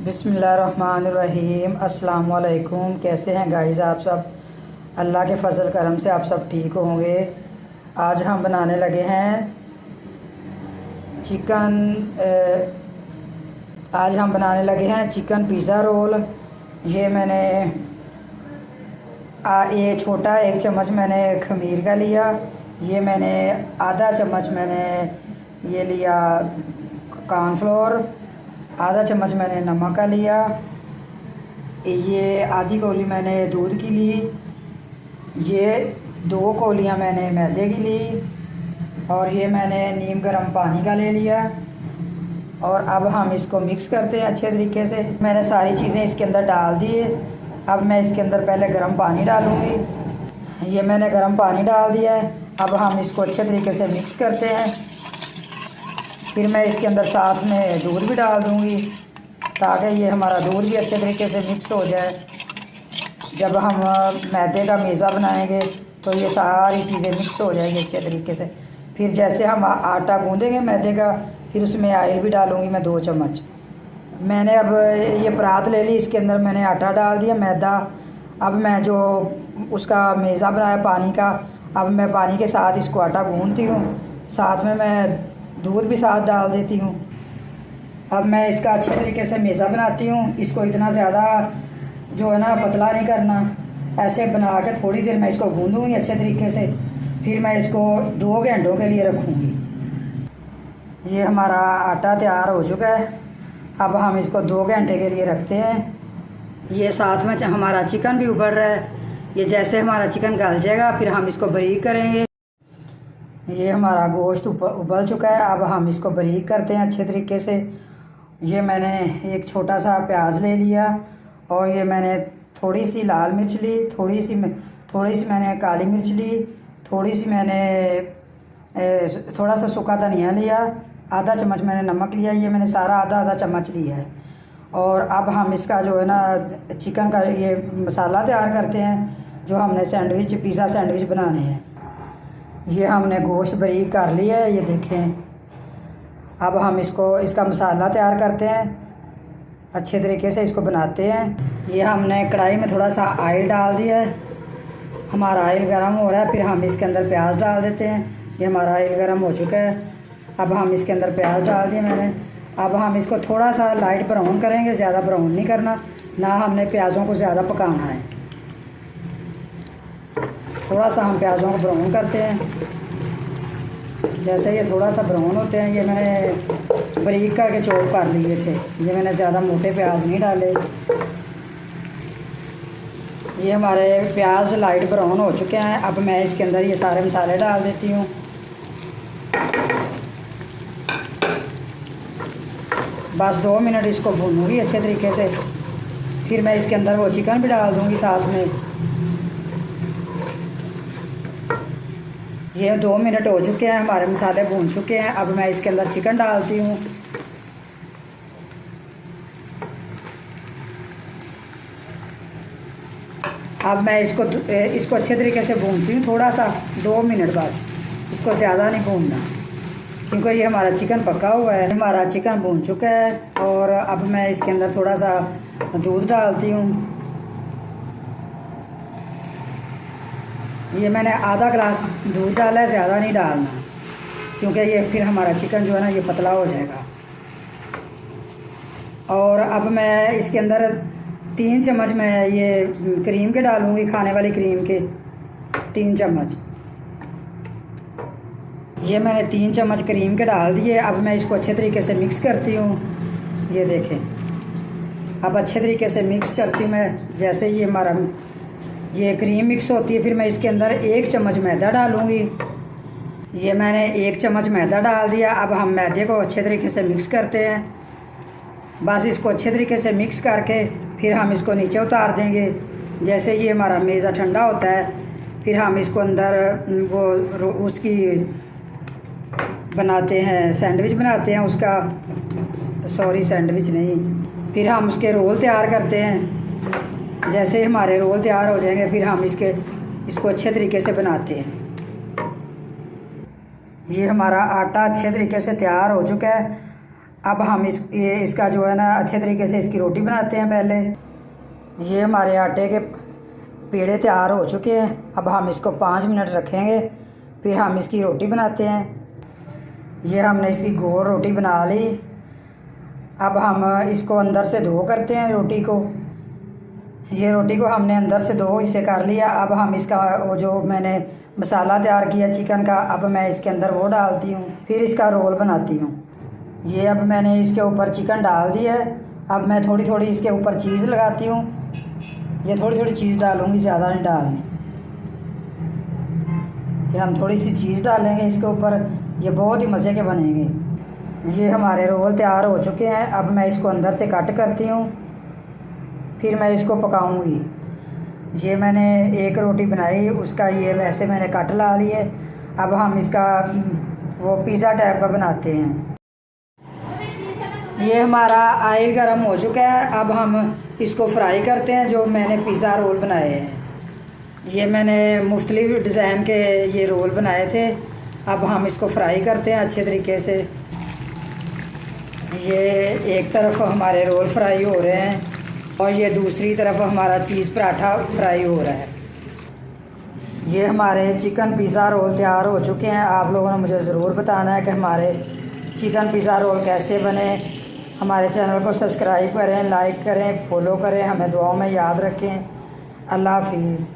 बिस्मिल्लाहिर्रहमानिर्रहीम। अस्सलाम वालेकुम। कैसे हैं गाइस आप सब? अल्लाह के फ़ज़ल करम से आप सब ठीक होंगे। आज हम बनाने लगे हैं चिकन पिज़्ज़ा रोल। ये मैंने ये छोटा 1 चम्मच मैंने खमीर का लिया। ये मैंने आधा चम्मच मैंने ये लिया कॉर्नफ्लोर। आधा चम्मच मैंने नमक का लिया। ये आधी कौली मैंने दूध की ली। ये 2 कौलियाँ मैंने मैदे की ली। और ये मैंने नीम गर्म पानी का ले लिया। और अब हम इसको मिक्स करते हैं अच्छे तरीके से। मैंने सारी चीज़ें इसके अंदर डाल दी है। अब मैं इसके अंदर पहले गर्म पानी डालूँगी। ये मैंने गर्म पानी डाल दिया है। अब हम इसको अच्छे तरीके से मिक्स करते हैं। फिर मैं इसके अंदर साथ में दूध भी डाल दूँगी ताकि ये हमारा दूध भी अच्छे तरीके से मिक्स हो जाए। जब हम मैदे का मेज़ा बनाएंगे तो ये सारी चीज़ें मिक्स हो जाएगी अच्छे तरीके से। फिर जैसे हम आटा गूँधेंगे मैदे का, फिर उसमें ऑयल भी डालूँगी मैं 2 चम्मच। मैंने अब ये परात ले ली, इसके अंदर मैंने आटा डाल दिया मैदा। अब मैं जो उसका मेज़ा बनाया पानी का, अब मैं पानी के साथ इसको आटा गूँधती हूँ, साथ में मैं दूध भी साथ डाल देती हूँ। अब मैं इसका अच्छे तरीके से मेज़ा बनाती हूँ। इसको इतना ज़्यादा जो है ना पतला नहीं करना, ऐसे बना के थोड़ी देर मैं इसको गूँधूँगी अच्छे तरीके से। फिर मैं इसको 2 घंटों के लिए रखूँगी। ये हमारा आटा तैयार हो चुका है। अब हम इसको 2 घंटे के लिए रखते हैं। ये साथ में हमारा चिकन भी उबल रहा है। ये जैसे हमारा चिकन गल जाएगा फिर हम इसको बारीक करेंगे। ये हमारा गोश्त उबल चुका है। अब हम इसको बारीक करते हैं अच्छे तरीके से। ये मैंने एक छोटा सा प्याज ले लिया और ये मैंने थोड़ी सी लाल मिर्च ली, थोड़ी सी मैंने काली मिर्च ली, थोड़ी सी मैंने थोड़ा सा सूखा धनिया लिया, आधा चम्मच मैंने नमक लिया। ये मैंने सारा आधा चम्मच लिया है। और अब हम इसका जो है ना चिकन का ये मसाला तैयार करते हैं जो हमने पिज़्ज़ा सैंडविच बनाने हैं। ये हमने गोश्त बारीक कर लिया है, ये देखें। अब हम इसका मसाला तैयार करते हैं, अच्छे तरीके से इसको बनाते हैं। ये हमने कढ़ाई में थोड़ा सा ऑयल डाल दिया है। हमारा ऑयल गर्म हो रहा है। फिर हम इसके अंदर प्याज डाल देते हैं। ये हमारा ऑयल गर्म हो चुका है। अब हम इसके अंदर प्याज डाल दिए मैंने। अब हम इसको थोड़ा सा लाइट ब्राउन करेंगे, ज़्यादा ब्राउन नहीं करना, ना हमने प्याज़ों को ज़्यादा पकाना है। थोड़ा सा हम प्याज़ों को ब्राउन करते हैं। जैसे ये थोड़ा सा ब्राउन होते हैं, ये मैंने बारीक करके चॉप कर लिए थे। ये मैंने ज़्यादा मोटे प्याज नहीं डाले। ये हमारे प्याज लाइट ब्राउन हो चुके हैं। अब मैं इसके अंदर ये सारे मसाले डाल देती हूँ। बस 2 मिनट इसको भूनूँगी अच्छे तरीके से। फिर मैं इसके अंदर वो चिकन भी डाल दूँगी साथ में। ये 2 मिनट हो चुके हैं, हमारे मसाले भून चुके हैं। अब मैं इसके अंदर चिकन डालती हूँ। अब मैं इसको अच्छे तरीके से भूनती हूँ, थोड़ा सा 2 मिनट बस। इसको ज़्यादा नहीं भूनना क्योंकि ये हमारा चिकन पका हुआ है। हमारा चिकन भून चुका है। और अब मैं इसके अंदर थोड़ा सा दूध डालती हूँ। ये मैंने आधा गिलास दूध डाला है, ज़्यादा नहीं डालना क्योंकि ये फिर हमारा चिकन जो है ना ये पतला हो जाएगा। और अब मैं इसके अंदर 3 चम्मच मैं ये क्रीम के डालूँगी, खाने वाली क्रीम के 3 चम्मच। ये मैंने 3 चम्मच क्रीम के डाल दिए। अब मैं इसको अच्छे तरीके से मिक्स करती हूँ। ये देखें, अब अच्छे तरीके से मिक्स करती हूँ मैं। जैसे ही हमारा ये क्रीम मिक्स होती है फिर मैं इसके अंदर 1 चम्मच मैदा डालूँगी। ये मैंने 1 चम्मच मैदा डाल दिया। अब हम मैदे को अच्छे तरीके से मिक्स करते हैं। बस इसको अच्छे तरीके से मिक्स करके फिर हम इसको नीचे उतार देंगे। जैसे ये हमारा मेज़ा ठंडा होता है फिर हम इसको अंदर उसकी बनाते हैं, सैंडविच बनाते हैं उसका। सॉरी, सैंडविच नहीं, फिर हम उसके रोल तैयार करते हैं। जैसे हमारे रोल तैयार हो जाएंगे फिर हम इसको अच्छे तरीके से बनाते हैं। ये हमारा आटा अच्छे तरीके से तैयार हो चुका है। अब हम इसका जो है ना अच्छे तरीके से इसकी रोटी बनाते हैं। पहले ये हमारे आटे के पेड़े तैयार हो चुके हैं। अब हम इसको 5 मिनट रखेंगे, फिर हम इसकी रोटी बनाते हैं। ये हमने इसकी गोल रोटी बना ली। अब हम इसको अंदर से धो करते हैं रोटी को। ये रोटी को हमने अंदर से धो इसे कर लिया। अब हम इसका वो जो मैंने मसाला तैयार किया चिकन का, अब मैं इसके अंदर वो डालती हूँ, फिर इसका रोल बनाती हूँ। ये अब मैंने इसके ऊपर चिकन डाल दिया है। अब मैं थोड़ी थोड़ी इसके ऊपर चीज़ लगाती हूँ। ये थोड़ी थोड़ी चीज़ डालूँगी, ज़्यादा नहीं डालनी। ये हम थोड़ी सी चीज़ डालेंगे इसके ऊपर, ये बहुत ही मज़े के बनेंगे। ये हमारे रोल तैयार हो चुके हैं। अब मैं इसको अंदर से कट करती हूँ, फिर मैं इसको पकाऊंगी। ये मैंने एक रोटी बनाई, उसका ये वैसे मैंने कट ला लिए। अब हम इसका वो पिज़्ज़ा टाइप का बनाते हैं। ये हमारा ऑयल गरम हो चुका है। अब हम इसको फ्राई करते हैं, जो मैंने पिज़्ज़ा रोल बनाए हैं। ये मैंने मुख्तलिफ डिज़ाइन के ये रोल बनाए थे। अब हम इसको फ्राई करते हैं अच्छे तरीके से। ये एक तरफ हमारे रोल फ्राई हो रहे हैं और ये दूसरी तरफ हमारा चीज़ पराठा फ्राई हो रहा है। ये हमारे चिकन पिज़्ज़ा रोल तैयार हो चुके हैं। आप लोगों ने मुझे ज़रूर बताना है कि हमारे चिकन पिज़्ज़ा रोल कैसे बने। हमारे चैनल को सब्सक्राइब करें, लाइक करें, फॉलो करें, हमें दुआओं में याद रखें। अल्लाह हाफिज़।